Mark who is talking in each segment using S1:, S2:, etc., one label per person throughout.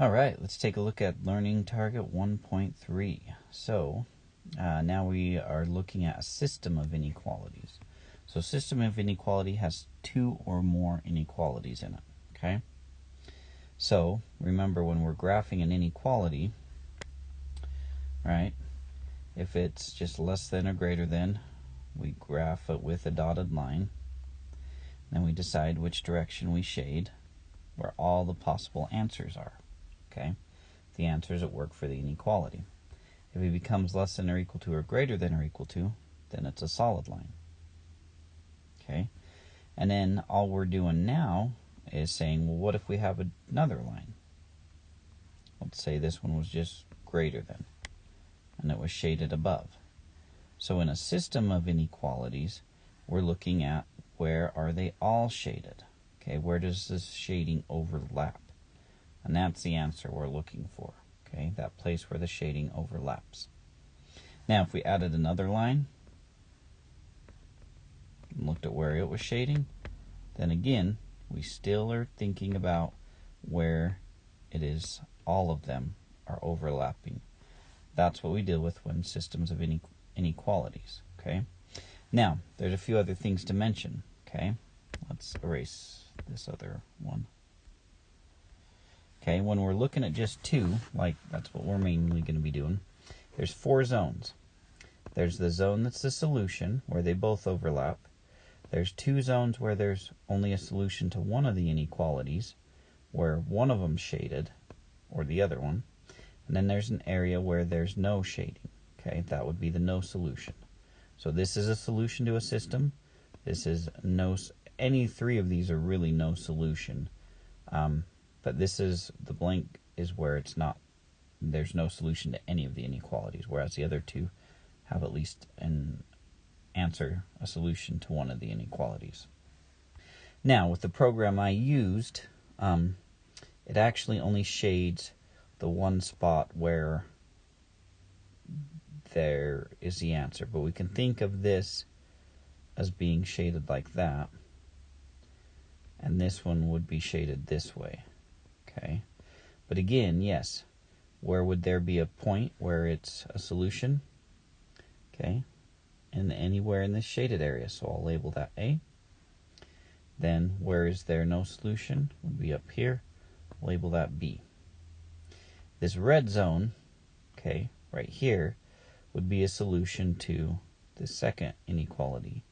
S1: All right, let's take a look at Learning Target 1.3. So now we are looking at a system of inequalities. So system of inequality has two or more inequalities in it, okay? So remember, when we're graphing an inequality, right, if it's just less than or greater than, we graph it with a dotted line. Then we decide which direction we shade, where all the possible answers are. Okay, the answers that work for the inequality. If it becomes less than or equal to or greater than or equal to, then it's a solid line. Okay, and then all we're doing now is saying, well, what if we have another line? Let's say this one was just greater than, and it was shaded above. So in a system of inequalities, we're looking at where are they all shaded? Okay, where does this shading overlap? And that's the answer we're looking for, okay? That place where the shading overlaps. Now, if we added another line and looked at where it was shading, then again, we still are thinking about where it is all of them are overlapping. That's what we deal with when systems of inequalities, okay? Now, there's a few other things to mention, okay? Let's erase this other one. Okay, when we're looking at just two, like that's what we're mainly going to be doing, there's four zones. There's the zone that's the solution, where they both overlap. There's two zones where there's only a solution to one of the inequalities, where one of them's shaded, or the other one. And then there's an area where there's no shading. Okay, that would be the no solution. So this is a solution to a system. This is no, any three of these are really no solution. But this is, the blank is where it's not, there's no solution to any of the inequalities, whereas the other two have at least an answer, a solution to one of the inequalities. Now, with the program I used, it actually only shades the one spot where there is the answer. But we can think of this as being shaded like that, and this one would be shaded this way. Okay, but again, yes, where would there be a point where it's a solution? Okay, and anywhere in this shaded area, so I'll label that A. Then where is there no solution would be up here, label that B. This red zone, okay, right here, would be a solution to the second inequality,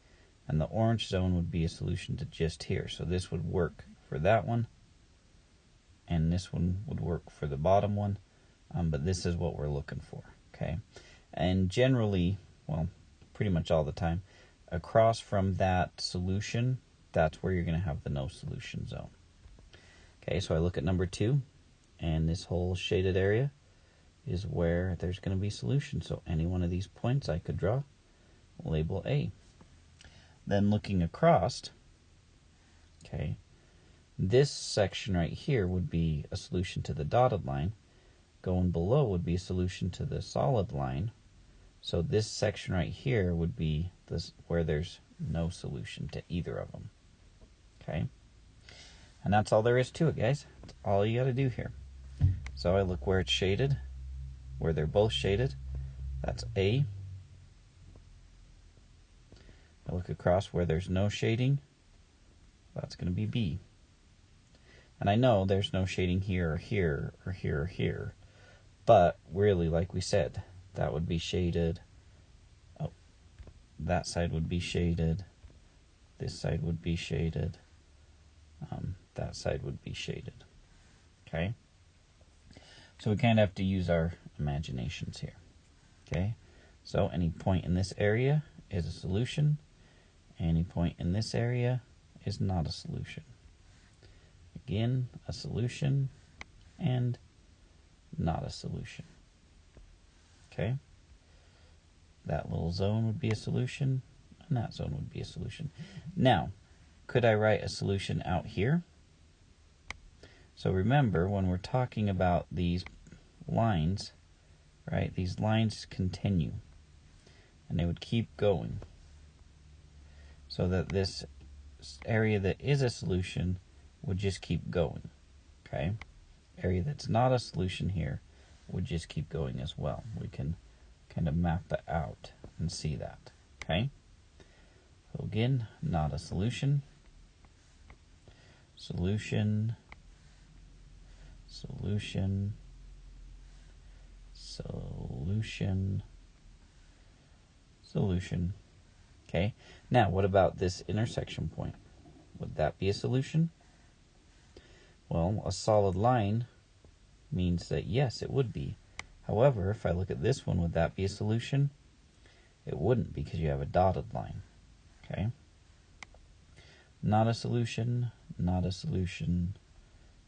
S1: and the orange zone would be a solution to just here. So this would work for that one, and this one would work for the bottom one, but this is what we're looking for, okay? And generally, well, pretty much all the time, across from that solution, that's where you're going to have the no solution zone. Okay, so I look at number 2, and this whole shaded area is where there's going to be solution. So any one of these points I could draw, label A. Then looking across, okay, this section right here would be a solution to the dotted line. Going below would be a solution to the solid line. So this section right here would be this where there's no solution to either of them. Okay? And that's all there is to it, guys. That's all you got to do here. So I look where it's shaded, where they're both shaded. That's A. I look across where there's no shading. That's going to be B. And I know there's no shading here or here or here or here. But really, like we said, that would be shaded. Oh, that side would be shaded. This side would be shaded. That side would be shaded. Okay? So we kind of have to use our imaginations here. Okay? So any point in this area is a solution. Any point in this area is not a solution. Again, a solution and not a solution. Okay? That little zone would be a solution, and that zone would be a solution. Now, could I write a solution out here? So remember, when we're talking about these lines, right, these lines continue, and they would keep going, so that this area that is a solution would just keep going, okay? area that's not a solution here would just keep going as well. We can kind of map that out and see that. Okay? So again, not a solution. Solution. Solution. Solution. Solution. Okay? Now, what about this intersection point? Would that be a solution? Well, a solid line means that yes, it would be. However, if I look at this one, would that be a solution? It wouldn't, because you have a dotted line. Okay? Not a solution, not a solution,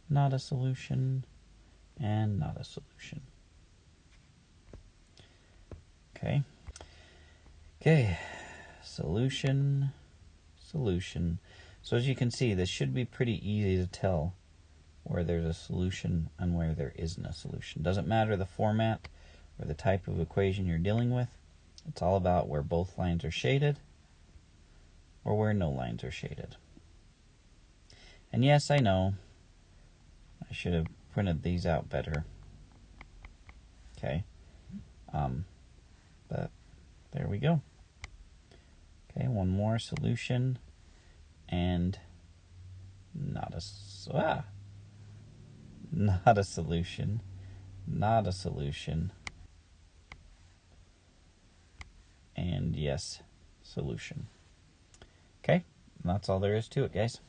S1: not a solution, and not a solution. Okay? Okay. Solution, solution. So as you can see, this should be pretty easy to tell where there's a solution and where there isn't a solution. Doesn't matter the format or the type of equation you're dealing with. It's all about where both lines are shaded or where no lines are shaded. And yes, I know I should have printed these out better. Okay. But there we go. Okay, one more solution and not a not a solution, not a solution, and yes, solution. Okay, that's all there is to it, guys.